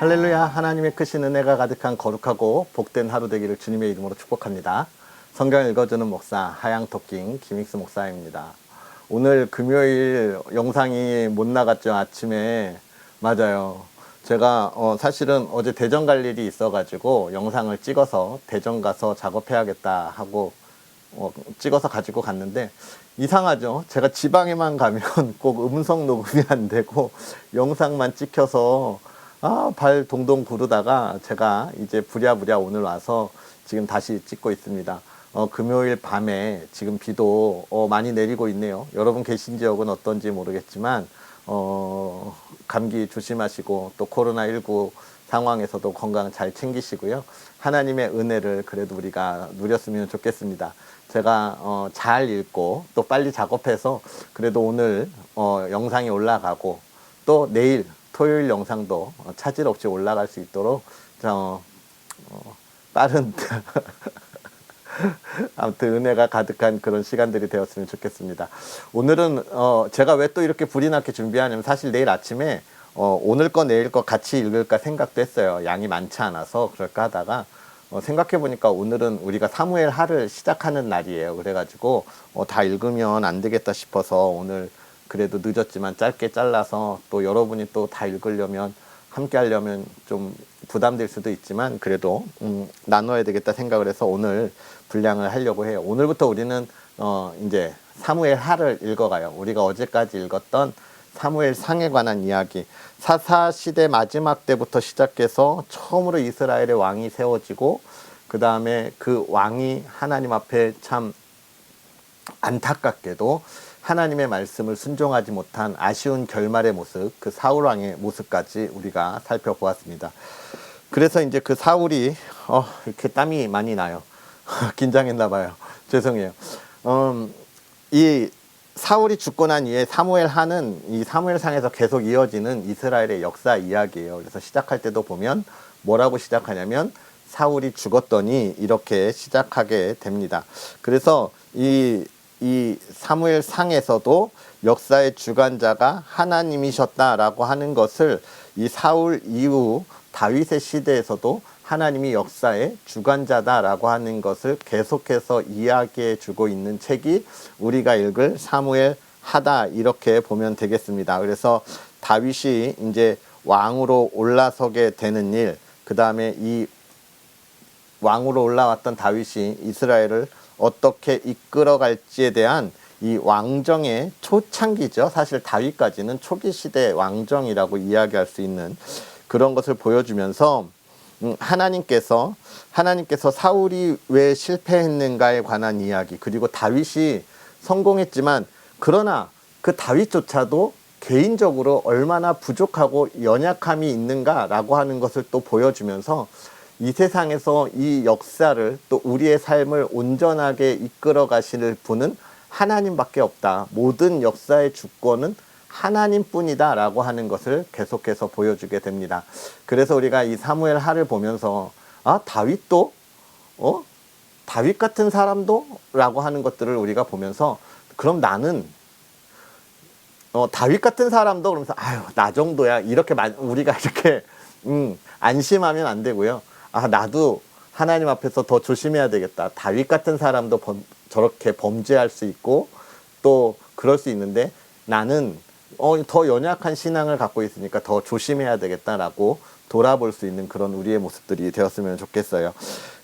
할렐루야. 하나님의 크신 은혜가 가득한 거룩하고 복된 하루 되기를 주님의 이름으로 축복합니다. 성경 읽어주는 목사 하양토킹 김익수 목사입니다. 오늘 금요일 영상이 못 나갔죠. 아침에. 맞아요. 제가 사실은 어제 대전 갈 일이 있어가지고 영상을 찍어서 대전 가서 작업해야겠다 하고 찍어서 가지고 갔는데, 이상하죠. 제가 지방에만 가면 꼭 음성 녹음이 안 되고 영상만 찍혀서 발 동동 구르다가 제가 이제 부랴부랴 오늘 와서 지금 다시 찍고 있습니다. 금요일 밤에 지금 비도 많이 내리고 있네요. 여러분 계신 지역은 어떤지 모르겠지만 감기 조심하시고 또 코로나19 상황에서도 건강 잘 챙기시고요. 하나님의 은혜를 그래도 우리가 누렸으면 좋겠습니다. 제가 잘 읽고 또 빨리 작업해서 그래도 오늘 영상이 올라가고 또 내일 토요일 영상도 차질 없이 올라갈 수 있도록 빠른 아무튼 은혜가 가득한 그런 시간들이 되었으면 좋겠습니다. 오늘은 제가 왜 또 이렇게 불이 나게 준비하냐면, 사실 내일 아침에 오늘 거 내일 거 같이 읽을까 생각도 했어요. 양이 많지 않아서 그럴까 하다가 생각해 보니까 오늘은 우리가 사무엘 하를 시작하는 날이에요. 그래가지고 다 읽으면 안 되겠다 싶어서 오늘 그래도 늦었지만 짧게 잘라서, 또 여러분이 또 다 읽으려면 함께 하려면 좀 부담될 수도 있지만 그래도 나눠야 되겠다 생각을 해서 오늘 분량을 하려고 해요. 오늘부터 우리는 이제 사무엘 하를 읽어가요. 우리가 어제까지 읽었던 사무엘 상에 관한 이야기, 사사시대 마지막 때부터 시작해서 처음으로 이스라엘의 왕이 세워지고, 그 다음에 그 왕이 하나님 앞에 참 안타깝게도 하나님의 말씀을 순종하지 못한 아쉬운 결말의 모습, 그 사울 왕의 모습까지 우리가 살펴보았습니다. 그래서 이제 그 사울이 이렇게 땀이 많이 나요. 긴장했나 봐요. 죄송해요. 이 사울이 죽고 난 이후에 사무엘 하는 이 사무엘상에서 계속 이어지는 이스라엘의 역사 이야기예요. 그래서 시작할 때도 보면 뭐라고 시작하냐면 사울이 죽었더니 이렇게 시작하게 됩니다. 그래서 이 사무엘상에서도 역사의 주관자가 하나님이셨다라고 하는 것을 이 사울 이후 다윗의 시대에서도 하나님이 역사의 주관자다라고 하는 것을 계속해서 이야기해 주고 있는 책이 우리가 읽을 사무엘 하다, 이렇게 보면 되겠습니다. 그래서 다윗이 이제 왕으로 올라서게 되는 일, 그 다음에 이 왕으로 올라왔던 다윗이 이스라엘을 어떻게 이끌어갈지에 대한 이 왕정의 초창기죠. 사실 다윗까지는 초기 시대 왕정이라고 이야기할 수 있는 그런 것을 보여주면서 하나님께서 사울이 왜 실패했는가에 관한 이야기, 그리고 다윗이 성공했지만 그러나 그 다윗조차도 개인적으로 얼마나 부족하고 연약함이 있는가라고 하는 것을 또 보여주면서, 이 세상에서 이 역사를 또 우리의 삶을 온전하게 이끌어 가실 분은 하나님밖에 없다. 모든 역사의 주권은 하나님뿐이다 라고 하는 것을 계속해서 보여주게 됩니다. 그래서 우리가 이 사무엘 하를 보면서 다윗도 다윗 같은 사람도 라고 하는 것들을 우리가 보면서, 그럼 나는 다윗 같은 사람도, 그러면서 나 정도야 이렇게 우리가 이렇게 안심하면 안 되고요. 나도 하나님 앞에서 더 조심해야 되겠다. 다윗 같은 사람도 저렇게 범죄할 수 있고 또 그럴 수 있는데 나는 더 연약한 신앙을 갖고 있으니까 더 조심해야 되겠다라고 돌아볼 수 있는 그런 우리의 모습들이 되었으면 좋겠어요.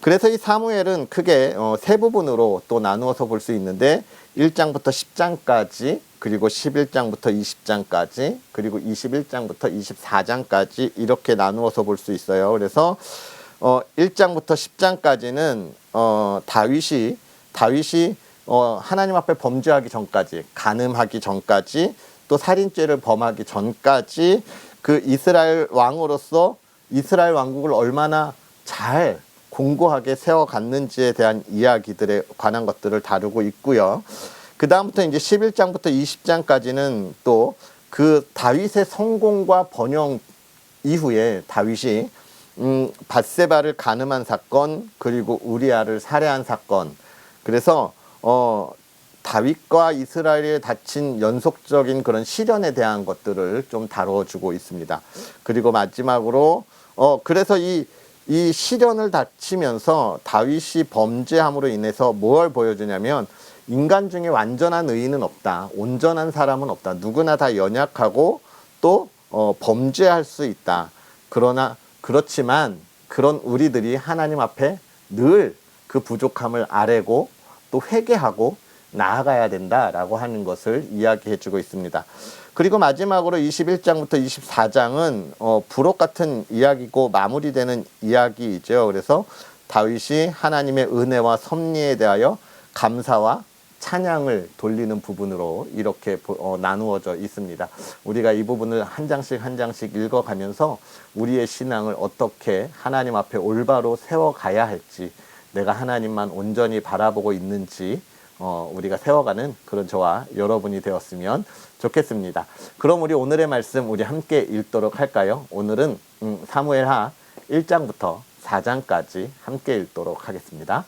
그래서 이 사무엘은 크게 세 부분으로 또 나누어서 볼 수 있는데, 1장부터 10장까지, 그리고 11장부터 20장까지, 그리고 21장부터 24장까지 이렇게 나누어서 볼 수 있어요. 그래서 1장부터 10장까지는 다윗이 하나님 앞에 범죄하기 전까지, 간음하기 전까지, 또 살인죄를 범하기 전까지 그 이스라엘 왕으로서 이스라엘 왕국을 얼마나 잘 공고하게 세워갔는지에 대한 이야기들에 관한 것들을 다루고 있고요. 그 다음부터 이제 11장부터 20장까지는 또 그 다윗의 성공과 번영 이후에 다윗이 밧세바를 간음한 사건, 그리고 우리아를 살해한 사건, 그래서 다윗과 이스라엘에 닥친 연속적인 그런 시련에 대한 것들을 좀 다뤄주고 있습니다. 그리고 마지막으로 그래서 이 시련을 닥치면서 다윗이 범죄함으로 인해서 뭘 보여주냐면 인간 중에 완전한 의인은 없다. 온전한 사람은 없다. 누구나 다 연약하고 또 범죄할 수 있다. 그렇지만 그런 우리들이 하나님 앞에 늘 그 부족함을 아뢰고 또 회개하고 나아가야 된다라고 하는 것을 이야기해 주고 있습니다. 그리고 마지막으로 21장부터 24장은 부록 같은 이야기고 마무리되는 이야기이죠. 그래서 다윗이 하나님의 은혜와 섭리에 대하여 감사와 찬양을 돌리는 부분으로 이렇게 나누어져 있습니다. 우리가 이 부분을 한 장씩 한 장씩 읽어가면서 우리의 신앙을 어떻게 하나님 앞에 올바로 세워가야 할지, 내가 하나님만 온전히 바라보고 있는지 우리가 세워가는 그런 저와 여러분이 되었으면 좋겠습니다. 그럼 우리 오늘의 말씀 우리 함께 읽도록 할까요? 오늘은 사무엘하 1장부터 4장까지 함께 읽도록 하겠습니다.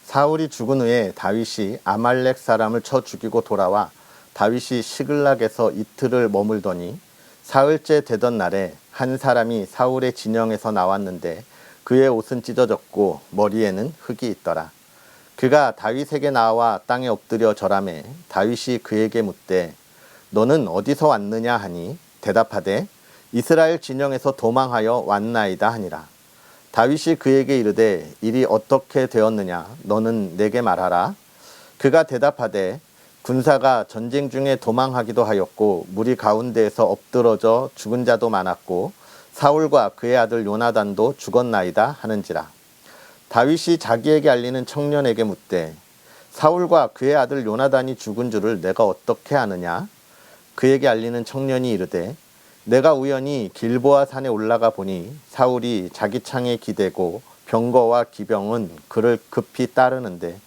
사울이 죽은 후에 다윗이 아말렉 사람을 쳐 죽이고 돌아와 다윗이 시글락에서 이틀을 머물더니 사흘째 되던 날에 한 사람이 사울의 진영에서 나왔는데 그의 옷은 찢어졌고 머리에는 흙이 있더라. 그가 다윗에게 나와 땅에 엎드려 절하매 다윗이 그에게 묻되 너는 어디서 왔느냐 하니 대답하되 이스라엘 진영에서 도망하여 왔나이다 하니라. 다윗이 그에게 이르되 일이 어떻게 되었느냐 너는 내게 말하라. 그가 대답하되 군사가 전쟁 중에 도망하기도 하였고 무리 가운데에서 엎드러져 죽은 자도 많았고 사울과 그의 아들 요나단도 죽었나이다 하는지라. 다윗이 자기에게 알리는 청년에게 묻되 사울과 그의 아들 요나단이 죽은 줄을 내가 어떻게 아느냐? 그에게 알리는 청년이 이르되 내가 우연히 길보아 산에 올라가 보니 사울이 자기 창에 기대고 병거와 기병은 그를 급히 따르는데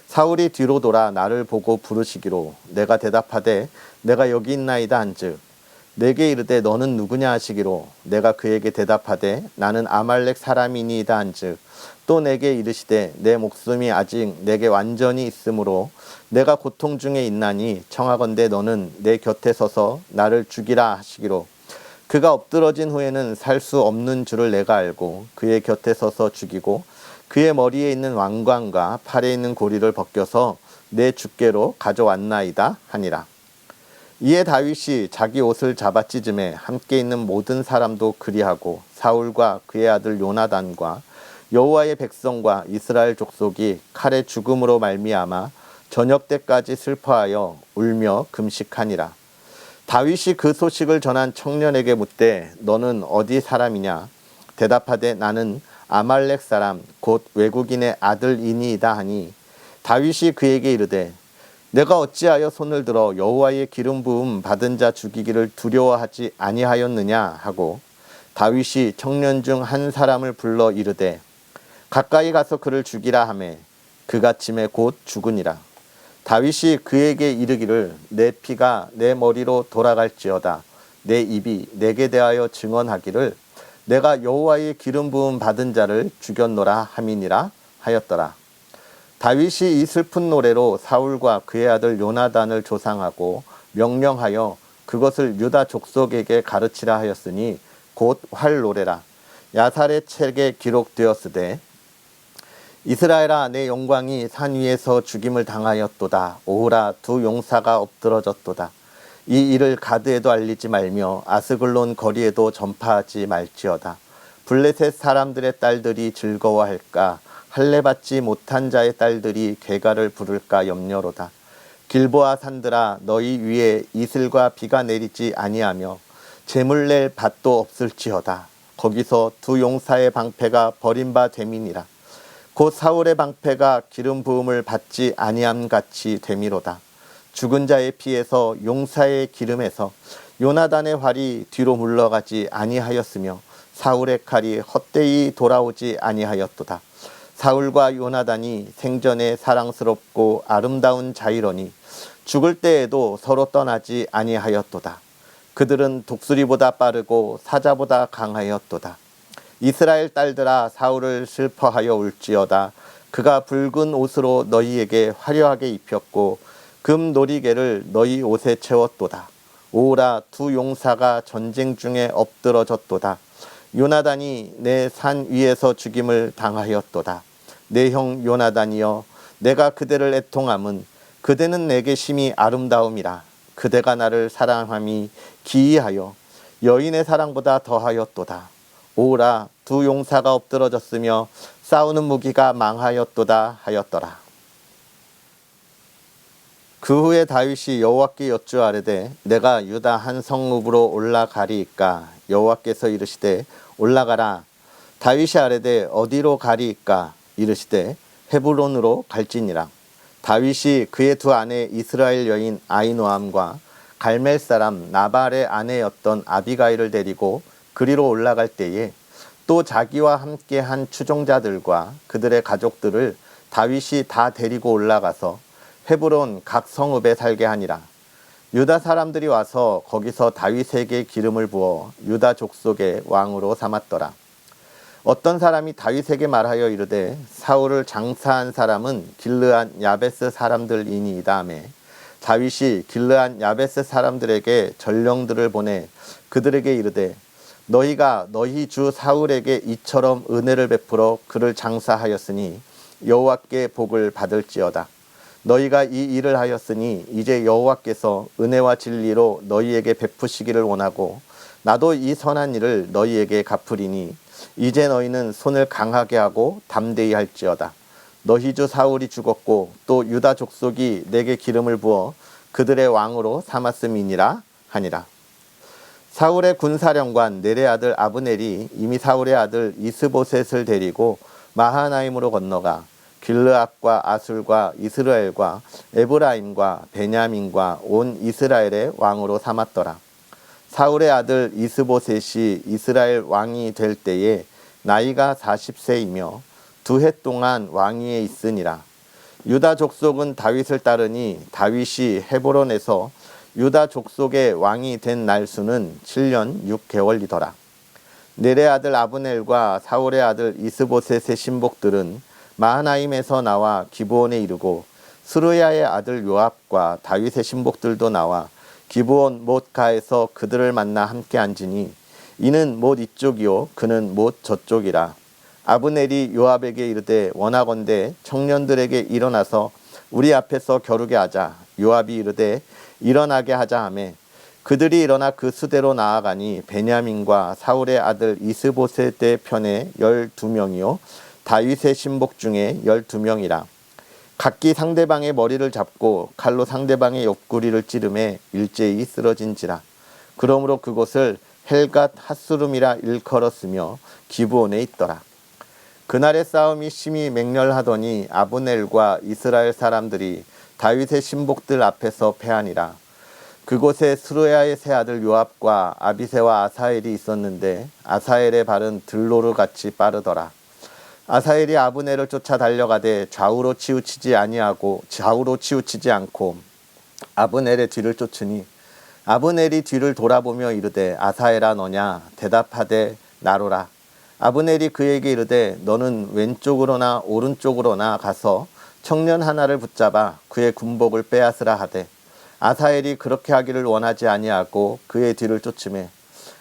사울이 뒤로 돌아 나를 보고 부르시기로 내가 대답하되 내가 여기 있나이다 한즉 내게 이르되 너는 누구냐 하시기로 내가 그에게 대답하되 나는 아말렉 사람이니이다 한즉 또 내게 이르시되 내 목숨이 아직 내게 완전히 있으므로 내가 고통 중에 있나니 청하건대 너는 내 곁에 서서 나를 죽이라 하시기로 그가 엎드러진 후에는 살 수 없는 줄을 내가 알고 그의 곁에 서서 죽이고 그의 머리에 있는 왕관과 팔에 있는 고리를 벗겨서 내 주께로 가져왔나이다 하니라. 이에 다윗이 자기 옷을 잡아 찢음에 함께 있는 모든 사람도 그리하고 사울과 그의 아들 요나단과 여호와의 백성과 이스라엘 족속이 칼의 죽음으로 말미암아 저녁 때까지 슬퍼하여 울며 금식하니라. 다윗이 그 소식을 전한 청년에게 묻되 너는 어디 사람이냐? 대답하되 나는 아말렉 사람 곧 외국인의 아들이니이다 하니 다윗이 그에게 이르되 내가 어찌하여 손을 들어 여호와의 기름 부음 받은 자 죽이기를 두려워하지 아니하였느냐 하고 다윗이 청년 중 한 사람을 불러 이르되 가까이 가서 그를 죽이라 하매 그가 침에 곧 죽으니라. 다윗이 그에게 이르기를 내 피가 내 머리로 돌아갈지어다 내 입이 내게 대하여 증언하기를 내가 여호와의 기름 부음 받은 자를 죽였노라 함이니라 하였더라. 다윗이 이 슬픈 노래로 사울과 그의 아들 요나단을 조상하고 명령하여 그것을 유다 족속에게 가르치라 하였으니 곧 활 노래라. 야살의 책에 기록되었으되 이스라엘아 내 영광이 산 위에서 죽임을 당하였도다. 오호라 두 용사가 엎드러졌도다. 이 일을 가드에도 알리지 말며 아스글론 거리에도 전파하지 말지어다. 블레셋 사람들의 딸들이 즐거워할까 할례받지 못한 자의 딸들이 괴가를 부를까 염려로다. 길보아 산들아 너희 위에 이슬과 비가 내리지 아니하며 재물 낼 밭도 없을지어다. 거기서 두 용사의 방패가 버린 바 됨이니라. 곧 사울의 방패가 기름 부음을 받지 아니함 같이 됨이로다. 죽은 자의 피에서 용사의 기름에서 요나단의 활이 뒤로 물러가지 아니하였으며 사울의 칼이 헛되이 돌아오지 아니하였도다. 사울과 요나단이 생전에 사랑스럽고 아름다운 자이러니 죽을 때에도 서로 떠나지 아니하였도다. 그들은 독수리보다 빠르고 사자보다 강하였도다. 이스라엘 딸들아 사울을 슬퍼하여 울지어다. 그가 붉은 옷으로 너희에게 화려하게 입혔고 금 놀이개를 너희 옷에 채웠도다. 오라 두 용사가 전쟁 중에 엎드러졌도다. 요나단이 내 산 위에서 죽임을 당하였도다. 내 형 요나단이여 내가 그대를 애통함은 그대는 내게 심히 아름다움이라. 그대가 나를 사랑함이 기이하여 여인의 사랑보다 더하였도다. 오라 두 용사가 엎드러졌으며 싸우는 무기가 망하였도다 하였더라. 그 후에 다윗이 여호와께 여쭈아뢰되 내가 유다 한 성읍으로 올라가리이까. 여호와께서 이르시되 올라가라. 다윗이 아뢰되 어디로 가리이까. 이르시되 헤브론으로 갈지니라. 다윗이 그의 두 아내 이스라엘 여인 아히노암과 갈멜 사람 나발의 아내였던 아비가일을 데리고 그리로 올라갈 때에 또 자기와 함께 한 추종자들과 그들의 가족들을 다윗이 다 데리고 올라가서 헤브론 각 성읍에 살게 하니라. 유다 사람들이 와서 거기서 다윗에게 기름을 부어 유다 족속의 왕으로 삼았더라. 어떤 사람이 다윗에게 말하여 이르되 사울을 장사한 사람은 길르앗 야베스 사람들이니이다 하매 다윗이 길르앗 야베스 사람들에게 전령들을 보내 그들에게 이르되 너희가 너희 주 사울에게 이처럼 은혜를 베풀어 그를 장사하였으니 여호와께 복을 받을지어다. 너희가 이 일을 하였으니 이제 여호와께서 은혜와 진리로 너희에게 베푸시기를 원하고 나도 이 선한 일을 너희에게 갚으리니 이제 너희는 손을 강하게 하고 담대히 할지어다. 너희 주 사울이 죽었고 또 유다 족속이 내게 기름을 부어 그들의 왕으로 삼았음이니라 하니라. 사울의 군사령관 넬의 아들 아브넬이 이미 사울의 아들 이스보셋을 데리고 마하나임으로 건너가 길르앗과 아술과 이스라엘과 에브라임과 베냐민과 온 이스라엘의 왕으로 삼았더라. 사울의 아들 이스보셋이 이스라엘 왕이 될 때에 나이가 40세이며 2해 동안 왕위에 있으니라. 유다 족속은 다윗을 따르니 다윗이 헤브론에서 유다 족속의 왕이 된 날수는 7년 6개월이더라. 넬의 아들 아브넬과 사울의 아들 이스보셋의 신복들은 마하나임에서 나와 기브온에 이르고 스루야의 아들 요압과 다윗의 신복들도 나와 기브온 못가에서 그들을 만나 함께 앉으니 이는 못 이쪽이요 그는 못 저쪽이라. 아브넬이 요압에게 이르되 원하건대 청년들에게 일어나서 우리 앞에서 겨루게 하자. 요압이 이르되 일어나게 하자 하매 그들이 일어나 그 수대로 나아가니 베냐민과 사울의 아들 이스보셋의 편에 12명이요 다윗의 신복 중에 12명이라. 각기 상대방의 머리를 잡고 칼로 상대방의 옆구리를 찌르매 일제히 쓰러진지라. 그러므로 그곳을 헬갓 핫수름이라 일컬었으며 기브온에 있더라. 그날의 싸움이 심히 맹렬하더니 아브넬과 이스라엘 사람들이 다윗의 신복들 앞에서 패하니라. 그곳에 스루야의 세 아들 요압과 아비새와 아사엘이 있었는데 아사엘의 발은 들로르 같이 빠르더라. 아사엘이 아브넬을 쫓아 달려가되 좌우로 치우치지 않고 아브넬의 뒤를 쫓으니 아브넬이 뒤를 돌아보며 이르되 아사엘아 너냐 대답하되 나로라. 아브넬이 그에게 이르되 너는 왼쪽으로나 오른쪽으로나 가서 청년 하나를 붙잡아 그의 군복을 빼앗으라 하되 아사엘이 그렇게 하기를 원하지 아니하고 그의 뒤를 쫓으매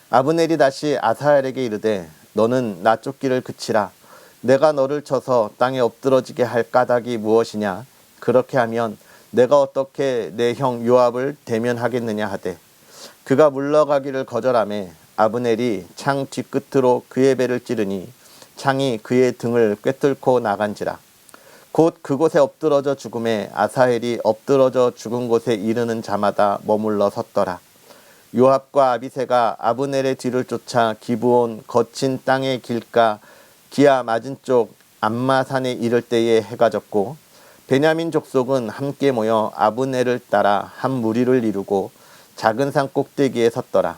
아브넬이 다시 아사엘에게 이르되 너는 나 쫓기를 그치라. 내가 너를 쳐서 땅에 엎드러지게 할 까닭이 무엇이냐. 그렇게 하면 내가 어떻게 내 형 요압을 대면하겠느냐 하되 그가 물러가기를 거절하매 아브넬이 창 뒤끝으로 그의 배를 찌르니 창이 그의 등을 꿰뚫고 나간지라. 곧 그곳에 엎드러져 죽음에 아사헬이 엎드러져 죽은 곳에 이르는 자마다 머물러 섰더라. 요압과 아비새가 아브넬의 뒤를 쫓아 기브온 거친 땅의 길가 기아 맞은쪽 암마산에 이를 때에 해가 졌고 베냐민 족속은 함께 모여 아브넬을 따라 한 무리를 이루고 작은 산 꼭대기에 섰더라.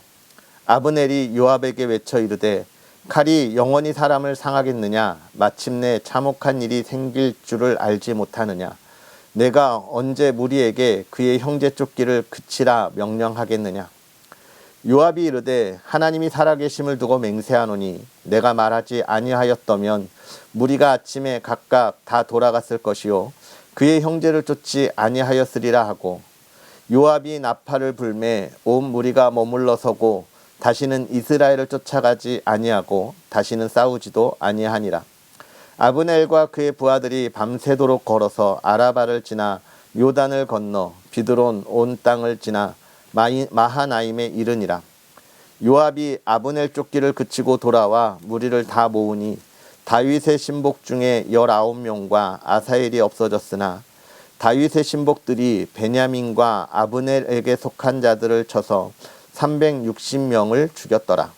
아브넬이 요압에게 외쳐 이르되 칼이 영원히 사람을 상하겠느냐. 마침내 참혹한 일이 생길 줄을 알지 못하느냐. 내가 언제 무리에게 그의 형제 쫓기를 그치라 명령하겠느냐. 요압이 이르되 하나님이 살아계심을 두고 맹세하노니 내가 말하지 아니하였더면 무리가 아침에 각각 다 돌아갔을 것이요 그의 형제를 쫓지 아니하였으리라 하고 요압이 나팔을 불매 온 무리가 머물러 서고 다시는 이스라엘을 쫓아가지 아니하고 다시는 싸우지도 아니하니라. 아브넬과 그의 부하들이 밤새도록 걸어서 아라바를 지나 요단을 건너 비드론 온 땅을 지나 마하나임에 이르니라. 요압이 아브넬 쫓기를 그치고 돌아와 무리를 다 모으니 다윗의 신복 중에 19명과 아사엘이 없어졌으나 다윗의 신복들이 베냐민과 아브넬에게 속한 자들을 쳐서 360명을 죽였더라.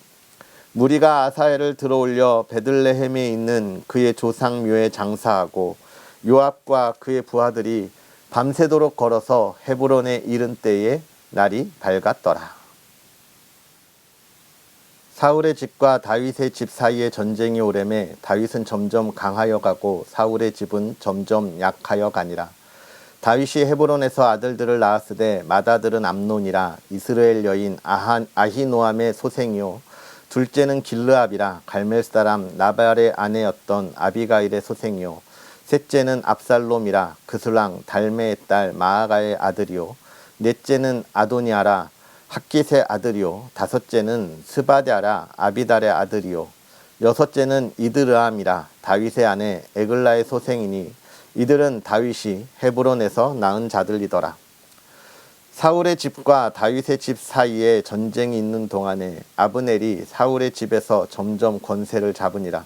무리가 아사엘을 들어올려 베들레헴에 있는 그의 조상 묘에 장사하고 요압과 그의 부하들이 밤새도록 걸어서 헤브론에 이른 때에 날이 밝았더라. 사울의 집과 다윗의 집 사이에 전쟁이 오래매 다윗은 점점 강하여 가고 사울의 집은 점점 약하여 가니라. 다윗이 헤브론에서 아들들을 낳았으되 맏아들은 암논이라 이스라엘 여인 아히노암의 소생이요 둘째는 길르압이라 갈멜 사람 나발의 아내였던 아비가일의 소생이요 셋째는 압살롬이라 그슬랑 달메의 딸 마아가의 아들이요 넷째는 아도니아라 학깃의 아들이요 다섯째는 스바랴라 아비달의 아들이요 여섯째는 이드르암이라 다윗의 아내 에글라의 소생이니 이들은 다윗이 헤브론에서 낳은 자들이더라. 사울의 집과 다윗의 집 사이에 전쟁이 있는 동안에 아브넬이 사울의 집에서 점점 권세를 잡으니라.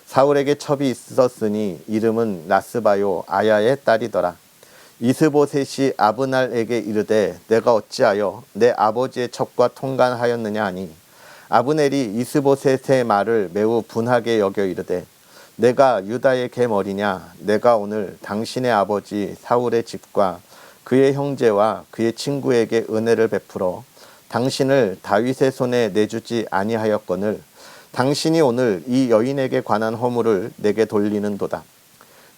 사울에게 첩이 있었으니 이름은 라스바요 아야의 딸이더라. 이스보셋이 아브날에게 이르되 내가 어찌하여 내 아버지의 첩과 통간하였느냐 하니 아브넬이 이스보셋의 말을 매우 분하게 여겨 이르되 내가 유다의 계머리냐 내가 오늘 당신의 아버지 사울의 집과 그의 형제와 그의 친구에게 은혜를 베풀어 당신을 다윗의 손에 내주지 아니하였거늘 당신이 오늘 이 여인에게 관한 허물을 내게 돌리는도다.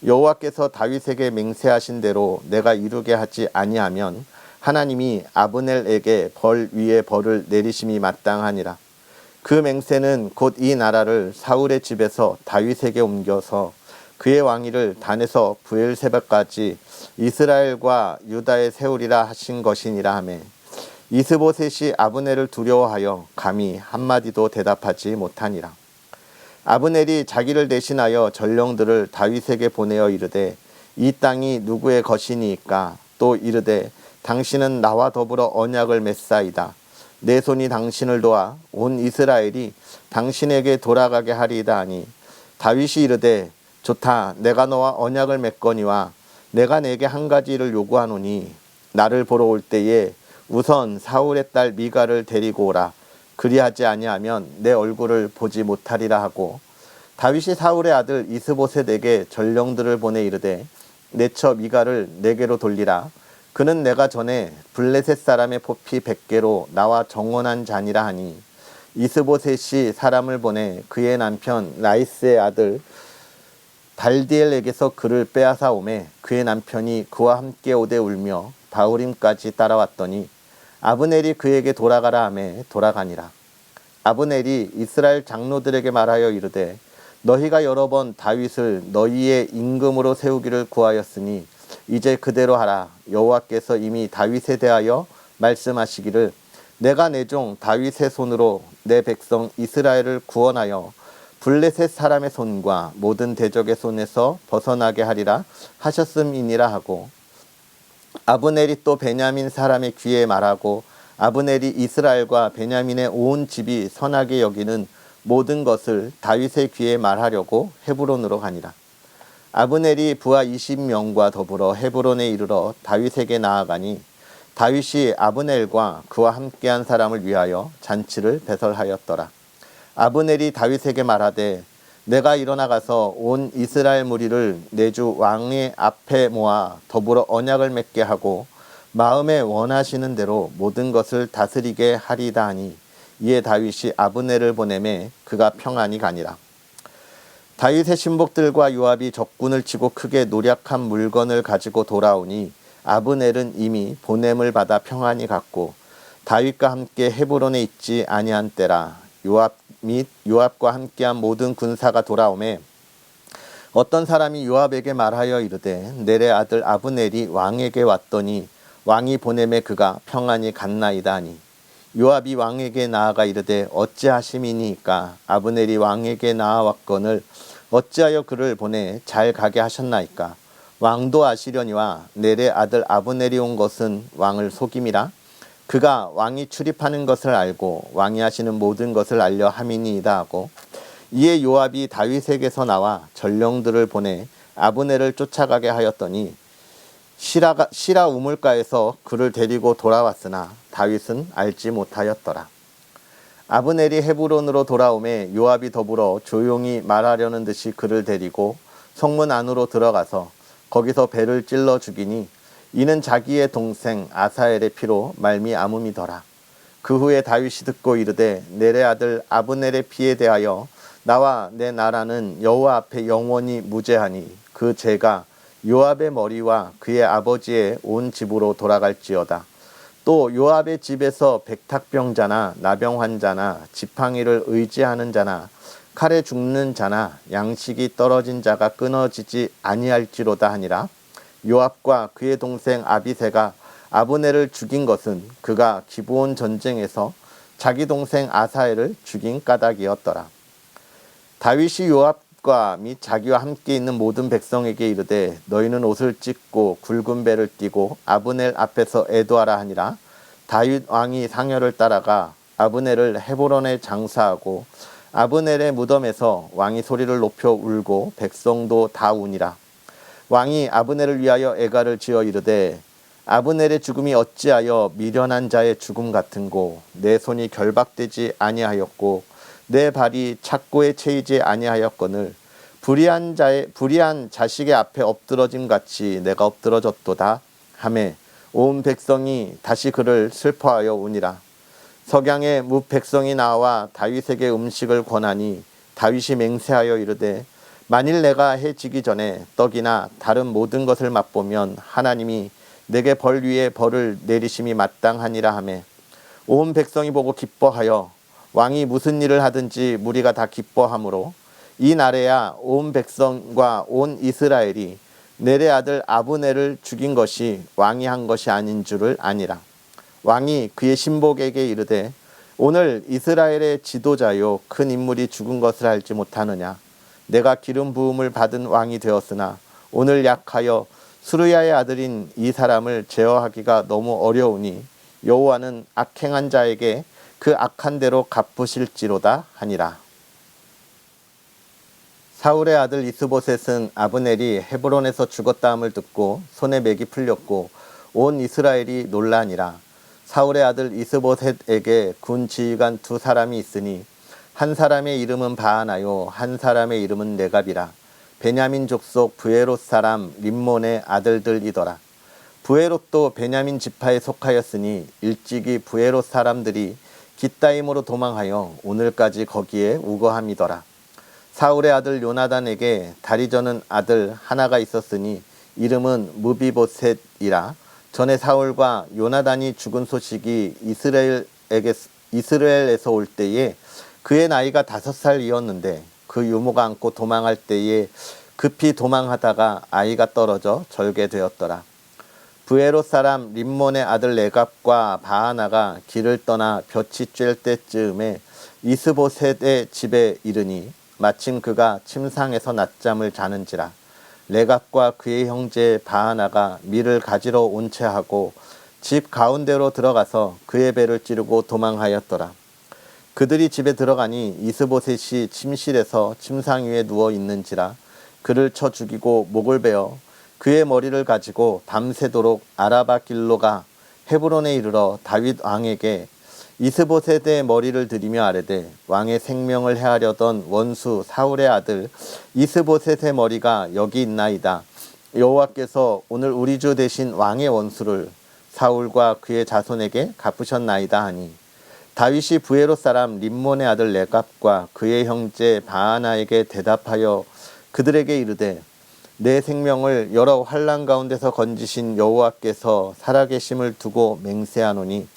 여호와께서 다윗에게 맹세하신 대로 내가 이루게 하지 아니하면 하나님이 아브넬에게 벌 위에 벌을 내리심이 마땅하니라. 그 맹세는 곧 이 나라를 사울의 집에서 다윗에게 옮겨서 그의 왕위를 단에서 브엘세바까지 이스라엘과 유다에 세우리라 하신 것이니라 하매 이스보셋이 아브넬을 두려워하여 감히 한마디도 대답하지 못하니라. 아브넬이 자기를 대신하여 전령들을 다윗에게 보내어 이르되 이 땅이 누구의 것이니까 또 이르되 당신은 나와 더불어 언약을 맺사이다. 내 손이 당신을 도와 온 이스라엘이 당신에게 돌아가게 하리이다 하니 다윗이 이르되 좋다 내가 너와 언약을 맺거니와 내가 내게 한 가지 일을 요구하노니 나를 보러 올 때에 우선 사울의 딸 미가를 데리고 오라. 그리하지 아니하면 내 얼굴을 보지 못하리라 하고 다윗이 사울의 아들 이스보셋에게 전령들을 보내 이르되 내 처 미가를 내게로 돌리라. 그는 내가 전에 블레셋 사람의 포피 100개로 나와 정언한 자니라 하니 이스보셋이 사람을 보내 그의 남편 라이스의 아들 발디엘에게서 그를 빼앗아 오매 그의 남편이 그와 함께 오되 울며 바후림까지 따라왔더니 아브넬이 그에게 돌아가라 하매 돌아가니라. 아브넬이 이스라엘 장로들에게 말하여 이르되 너희가 여러 번 다윗을 너희의 임금으로 세우기를 구하였으니 이제 그대로 하라. 여호와께서 이미 다윗에 대하여 말씀하시기를 내가 내 종 다윗의 손으로 내 백성 이스라엘을 구원하여 블레셋 사람의 손과 모든 대적의 손에서 벗어나게 하리라 하셨음이니라 하고 아브넬이 또 베냐민 사람의 귀에 말하고 아브넬이 이스라엘과 베냐민의 온 집이 선하게 여기는 모든 것을 다윗의 귀에 말하려고 헤브론으로 가니라. 아브넬이 부하 20명과 더불어 헤브론에 이르러 다윗에게 나아가니 다윗이 아브넬과 그와 함께한 사람을 위하여 잔치를 배설하였더라. 아브넬이 다윗에게 말하되 내가 일어나 가서 온 이스라엘 무리를 내 주 왕의 앞에 모아 더불어 언약을 맺게 하고 마음에 원하시는 대로 모든 것을 다스리게 하리다 하니 이에 다윗이 아브넬을 보내매 그가 평안히 가니라. 다윗의 신복들과 요압이 적군을 치고 크게 노략한 물건을 가지고 돌아오니 아브넬은 이미 보냄을 받아 평안히 갔고 다윗과 함께 헤브론에 있지 아니한 때라. 요압 및 요압과 함께한 모든 군사가 돌아오매 어떤 사람이 요압에게 말하여 이르되 넬의 아들 아브넬이 왕에게 왔더니 왕이 보내매 그가 평안히 갔나이다 하니 요압이 왕에게 나아가 이르되 어찌하심이니까 아브넬이 왕에게 나아왔거늘 어찌하여 그를 보내 잘 가게 하셨나이까. 왕도 아시려니와 넬의 아들 아브넬이 온 것은 왕을 속임이라. 그가 왕이 출입하는 것을 알고 왕이 하시는 모든 것을 알려 함이니이다 하고, 이에 요압이 다윗에게서 나와 전령들을 보내 아브넬을 쫓아가게 하였더니 시라 우물가에서 그를 데리고 돌아왔으나 다윗은 알지 못하였더라. 아브넬이 헤브론으로 돌아오매 요압이 더불어 조용히 말하려는 듯이 그를 데리고 성문 안으로 들어가서 거기서 배를 찔러 죽이니 이는 자기의 동생 아사엘의 피로 말미암음이더라. 그 후에 다윗이 듣고 이르되 넬의 아들 아브넬의 피에 대하여 나와 내 나라는 여호와 앞에 영원히 무죄하니 그 죄가 요압의 머리와 그의 아버지의 온 집으로 돌아갈지어다. 또 요압의 집에서 백탁병자나 나병 환자나 지팡이를 의지하는 자나 칼에 죽는 자나 양식이 떨어진 자가 끊어지지 아니할지로다 하니라. 요압과 그의 동생 아비새가 아브넬을 죽인 것은 그가 기브온 전쟁에서 자기 동생 아사엘을 죽인 까닭이었더라. 다윗이 요압과 및 자기와 함께 있는 모든 백성에게 이르되 너희는 옷을 찢고 굵은 배를 띠고 아브넬 앞에서 애도하라 하니라. 다윗 왕이 상여를 따라가 아브넬을 헤브론에 장사하고 아브넬의 무덤에서 왕이 소리를 높여 울고 백성도 다 우니라. 왕이 아브넬을 위하여 애가를 지어 이르되 아브넬의 죽음이 어찌하여 미련한 자의 죽음 같은고 내 손이 결박되지 아니하였고 내 발이 착고에 채이지 아니하였거늘 불의한 자식의 앞에 엎드러짐 같이 내가 엎드러졌도다 하매 온 백성이 다시 그를 슬퍼하여 우니라. 석양에 뭇 백성이 나와 다윗에게 음식을 권하니 다윗이 맹세하여 이르되 만일 내가 해 지기 전에 떡이나 다른 모든 것을 맛보면 하나님이 내게 벌 위에 벌을 내리심이 마땅하니라 하매 온 백성이 보고 기뻐하여 왕이 무슨 일을 하든지 무리가 다 기뻐하므로 이 날에야 온 백성과 온 이스라엘이 넬의 아들 아브넬을 죽인 것이 왕이 한 것이 아닌 줄을 아니라. 왕이 그의 신복에게 이르되 오늘 이스라엘의 지도자요 큰 인물이 죽은 것을 알지 못하느냐. 내가 기름 부음을 받은 왕이 되었으나 오늘 약하여 수르야의 아들인 이 사람을 제어하기가 너무 어려우니 여호와는 악행한 자에게 그 악한 대로 갚으실지로다 하니라. 사울의 아들 이스보셋은 아브넬이 헤브론에서 죽었다 함을 듣고 손에 맥이 풀렸고 온 이스라엘이 놀라니라. 사울의 아들 이스보셋에게 군 지휘관 두 사람이 있으니 한 사람의 이름은 바하나요 한 사람의 이름은 네갑이라. 베냐민 족속 브에롯 사람 림몬의 아들들이더라. 브에롯도 베냐민 지파에 속하였으니 일찍이 브에롯 사람들이 깃다임으로 도망하여 오늘까지 거기에 우거함이더라. 사울의 아들 요나단에게 다리 저는 아들 하나가 있었으니 이름은 무비보셋이라. 전에 사울과 요나단이 죽은 소식이 이스라엘에서 올 때에 그의 나이가 5살이었는데 그 유모가 안고 도망할 때에 급히 도망하다가 아이가 떨어져 절개되었더라. 브에롯 사람 림몬의 아들 네갑과 바하나가 길을 떠나 볕이 쬐을 때쯤에 이스보셋의 집에 이르니 마침 그가 침상에서 낮잠을 자는지라. 네갑과 그의 형제 바하나가 밀을 가지러 온 채 하고 집 가운데로 들어가서 그의 배를 찌르고 도망하였더라. 그들이 집에 들어가니 이스보셋이 침실에서 침상 위에 누워 있는지라. 그를 쳐 죽이고 목을 베어 그의 머리를 가지고 밤새도록 아라바 길로 가 헤브론에 이르러 다윗 왕에게 이스보셋의 머리를 들이며 아뢰되 왕의 생명을 해하려던 원수 사울의 아들 이스보셋의 머리가 여기 있나이다. 여호와께서 오늘 우리 주 대신 왕의 원수를 사울과 그의 자손에게 갚으셨나이다 하니 다윗이 브에롯 사람 림몬의 아들 네갑과 그의 형제 바하나에게 대답하여 그들에게 이르되 내 생명을 여러 환난 가운데서 건지신 여호와께서 살아계심을 두고 맹세하노니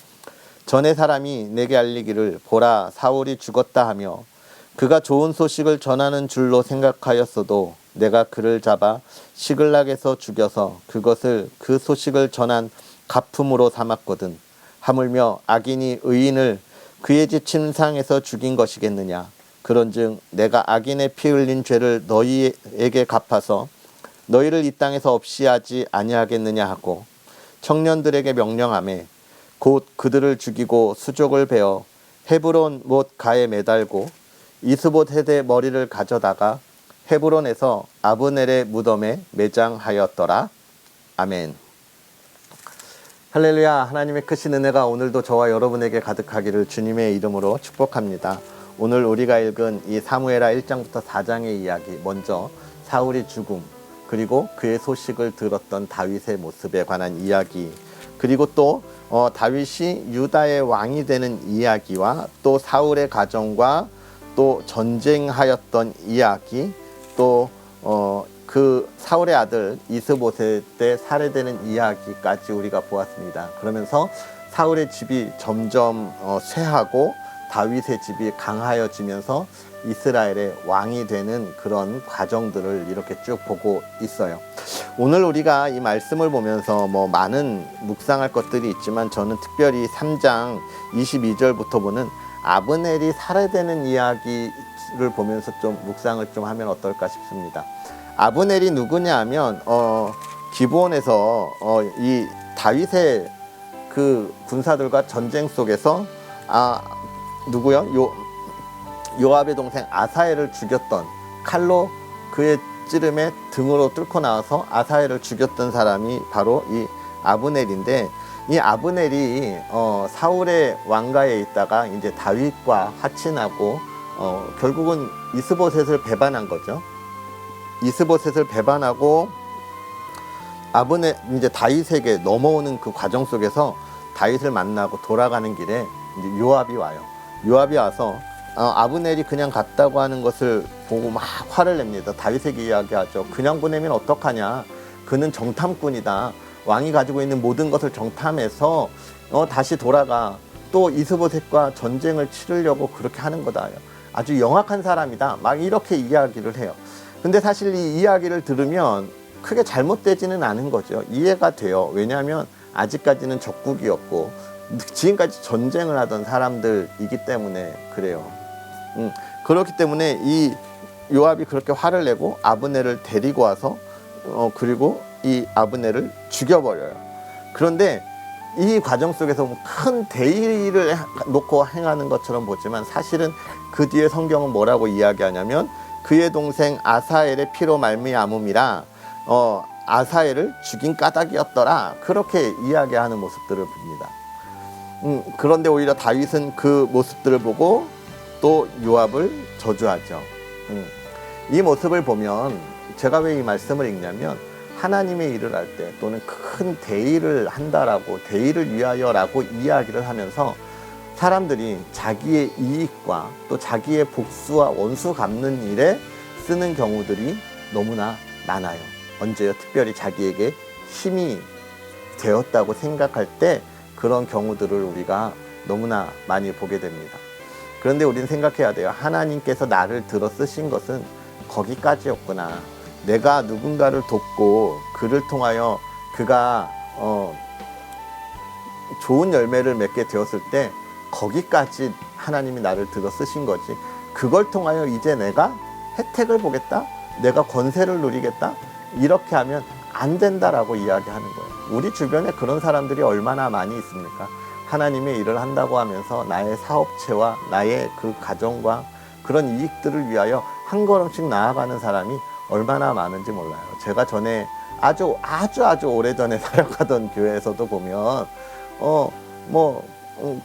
전에 사람이 내게 알리기를 보라 사울이 죽었다 하며 그가 좋은 소식을 전하는 줄로 생각하였어도 내가 그를 잡아 시글락에서 죽여서 그것을 그 소식을 전한 갚음으로 삼았거든. 하물며 악인이 의인을 그의 집 침상에서 죽인 것이겠느냐. 그런즉 내가 악인의 피 흘린 죄를 너희에게 갚아서 너희를 이 땅에서 없이 하지 아니하겠느냐 하고 청년들에게 명령하매 곧 그들을 죽이고 수족을 베어 헤브론 못 가에 매달고 이스보셋의 머리를 가져다가 헤브론에서 아브넬의 무덤에 매장하였더라. 아멘. 할렐루야. 하나님의 크신 은혜가 오늘도 저와 여러분에게 가득하기를 주님의 이름으로 축복합니다. 오늘 우리가 읽은 이 사무엘하 1장부터 4장의 이야기, 먼저 사울의 죽음, 그리고 그의 소식을 들었던 다윗의 모습에 관한 이야기, 그리고 또 다윗이 유다의 왕이 되는 이야기와 또 사울의 가정과 또 전쟁하였던 이야기, 또 그 사울의 아들 이스보셋 살해되는 이야기까지 우리가 보았습니다. 그러면서 사울의 집이 점점 쇠하고 다윗의 집이 강하여지면서 이스라엘의 왕이 되는 그런 과정들을 이렇게 쭉 보고 있어요. 오늘 우리가 이 말씀을 보면서 많은 묵상할 것들이 있지만 저는 특별히 3장 22절부터 보는 아브넬이 살해되는 이야기를 보면서 좀 묵상을 좀 하면 어떨까 싶습니다. 아브넬이 누구냐 하면 기브온에서 이 다윗의 그 군사들과 전쟁 속에서 누구요? 요압의 동생 아사엘을 죽였던, 칼로 그의 찌름에 등으로 뚫고 나와서 아사엘을 죽였던 사람이 바로 이 아브넬인데, 이 아브넬이 사울의 왕가에 있다가 이제 다윗과 화친하고 결국은 이스보셋을 배반한 거죠. 이스보셋을 배반하고 아브넬 이제 다윗에게 넘어오는 그 과정 속에서 다윗을 만나고 돌아가는 길에 이제 요압이 와요. 요압이 와서 아브넬이 그냥 갔다고 하는 것을 보고 막 화를 냅니다. 다윗에게 이야기하죠. 그냥 보내면 어떡하냐. 그는 정탐꾼이다. 왕이 가지고 있는 모든 것을 정탐해서 다시 돌아가. 또 이스보셋과 전쟁을 치르려고 그렇게 하는 거다. 아주 영악한 사람이다. 막 이렇게 이야기를 해요. 근데 사실 이 이야기를 들으면 크게 잘못되지는 않은 거죠. 이해가 돼요. 왜냐하면 아직까지는 적국이었고 지금까지 전쟁을 하던 사람들이기 때문에 그래요. 그렇기 때문에 이 요압이 그렇게 화를 내고 아브넬을 데리고 와서 그리고 이 아브넬을 죽여버려요. 그런데 이 과정 속에서 큰 대의를 놓고 행하는 것처럼 보지만 사실은 그 뒤에 성경은 뭐라고 이야기하냐면 그의 동생 아사엘의 피로 말미암음이라 아사엘을 죽인 까닭이었더라. 그렇게 이야기하는 모습들을 봅니다. 그런데 오히려 다윗은 그 모습들을 보고 또 요압을 저주하죠. 이 모습을 보면 제가 왜 이 말씀을 읽냐면 하나님의 일을 할 때 또는 큰 대의를 한다라고 대의를 위하여라고 이야기를 하면서 사람들이 자기의 이익과 또 자기의 복수와 원수 갚는 일에 쓰는 경우들이 너무나 많아요. 언제요? 특별히 자기에게 힘이 되었다고 생각할 때 그런 경우들을 우리가 너무나 많이 보게 됩니다. 그런데 우리는 생각해야 돼요. 하나님께서 나를 들어 쓰신 것은 거기까지였구나. 내가 누군가를 돕고 그를 통하여 그가 좋은 열매를 맺게 되었을 때 거기까지 하나님이 나를 들어 쓰신 거지. 그걸 통하여 이제 내가 혜택을 보겠다? 내가 권세를 누리겠다? 이렇게 하면 안 된다라고 이야기하는 거예요. 우리 주변에 그런 사람들이 얼마나 많이 있습니까? 하나님의 일을 한다고 하면서 나의 사업체와 나의 그 가정과 그런 이익들을 위하여 한 걸음씩 나아가는 사람이 얼마나 많은지 몰라요. 제가 전에 아주 오래전에 사역하던 교회에서도 보면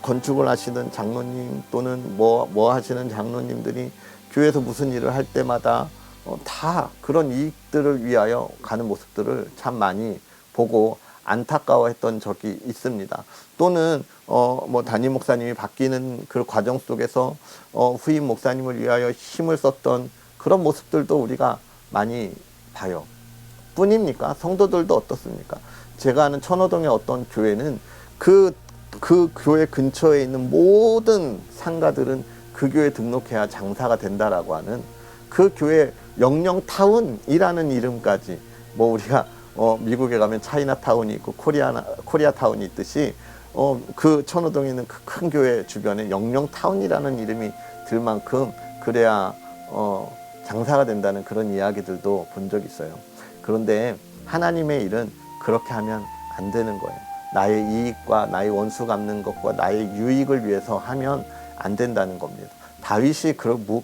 건축을 하시는 장로님 또는 뭐 하시는 장로님들이 교회에서 무슨 일을 할 때마다 다 그런 이익들을 위하여 가는 모습들을 참 많이 보고 안타까워했던 적이 있습니다. 또는 담임 목사님이 바뀌는 그 과정 속에서 후임 목사님을 위하여 힘을 썼던 그런 모습들도 우리가 많이 봐요. 뿐입니까? 성도들도 어떻습니까? 제가 아는 천호동의 어떤 교회는 그 교회 근처에 있는 모든 상가들은 그 교회에 등록해야 장사가 된다라고 하는 그 교회 영영타운이라는 이름까지 우리가 미국에 가면 차이나타운이 있고 코리아타운이 있듯이 그 천호동에 있는 그 큰 교회 주변에 영령타운이라는 이름이 들 만큼 그래야 장사가 된다는 그런 이야기들도 본 적이 있어요. 그런데 하나님의 일은 그렇게 하면 안 되는 거예요. 나의 이익과 나의 원수 갚는 것과 나의 유익을 위해서 하면 안 된다는 겁니다. 다윗이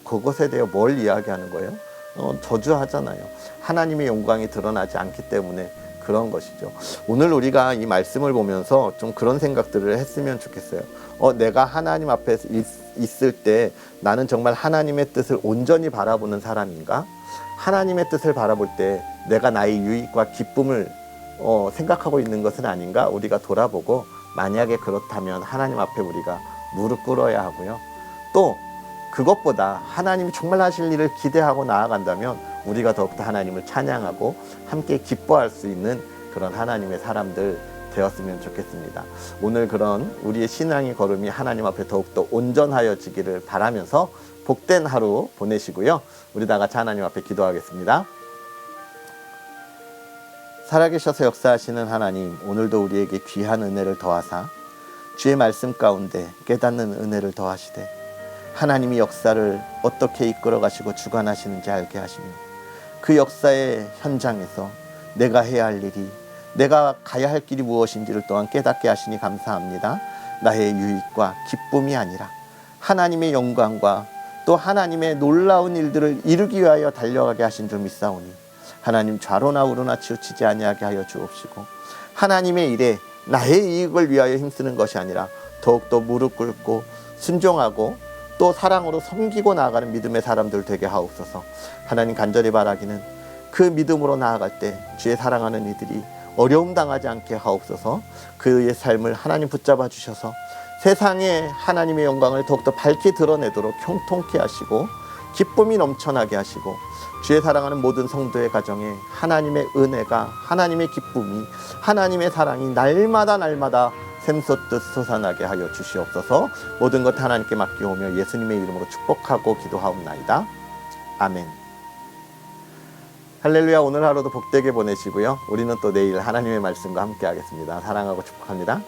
그것에 대해 뭘 이야기하는 거예요? 저주하잖아요. 하나님의 영광이 드러나지 않기 때문에 그런 것이죠. 오늘 우리가 이 말씀을 보면서 좀 그런 생각들을 했으면 좋겠어요. 내가 하나님 앞에 있을 때 나는 정말 하나님의 뜻을 온전히 바라보는 사람인가? 하나님의 뜻을 바라볼 때 내가 나의 유익과 기쁨을 생각하고 있는 것은 아닌가? 우리가 돌아보고 만약에 그렇다면 하나님 앞에 우리가 무릎 꿇어야 하고요. 또 그것보다 하나님이 정말 하실 일을 기대하고 나아간다면 우리가 더욱더 하나님을 찬양하고 함께 기뻐할 수 있는 그런 하나님의 사람들 되었으면 좋겠습니다. 오늘 그런 우리의 신앙의 걸음이 하나님 앞에 더욱더 온전하여지기를 바라면서 복된 하루 보내시고요. 우리 다 같이 하나님 앞에 기도하겠습니다. 살아계셔서 역사하시는 하나님, 오늘도 우리에게 귀한 은혜를 더하사 주의 말씀 가운데 깨닫는 은혜를 더하시되 하나님이 역사를 어떻게 이끌어 가시고 주관하시는지 알게 하시며 그 역사의 현장에서 내가 해야 할 일이, 내가 가야 할 길이 무엇인지를 또한 깨닫게 하시니 감사합니다. 나의 유익과 기쁨이 아니라 하나님의 영광과 또 하나님의 놀라운 일들을 이루기 위하여 달려가게 하신 줄 믿사오니 하나님 좌로나 우로나 치우치지 아니하게 하여 주옵시고 하나님의 일에 나의 이익을 위하여 힘쓰는 것이 아니라 더욱더 무릎 꿇고 순종하고 또 사랑으로 섬기고 나아가는 믿음의 사람들 되게 하옵소서. 하나님 간절히 바라기는 그 믿음으로 나아갈 때 주의 사랑하는 이들이 어려움 당하지 않게 하옵소서. 그의 삶을 하나님 붙잡아 주셔서 세상에 하나님의 영광을 더욱더 밝게 드러내도록 형통케 하시고 기쁨이 넘쳐나게 하시고 주의 사랑하는 모든 성도의 가정에 하나님의 은혜가, 하나님의 기쁨이, 하나님의 사랑이 날마다 샘솟듯 솟아나게 하여 주시옵소서. 모든 것 하나님께 맡기오며 예수님의 이름으로 축복하고 기도하옵나이다. 아멘. 할렐루야. 오늘 하루도 복되게 보내시고요. 우리는 또 내일 하나님의 말씀과 함께 하겠습니다. 사랑하고 축복합니다.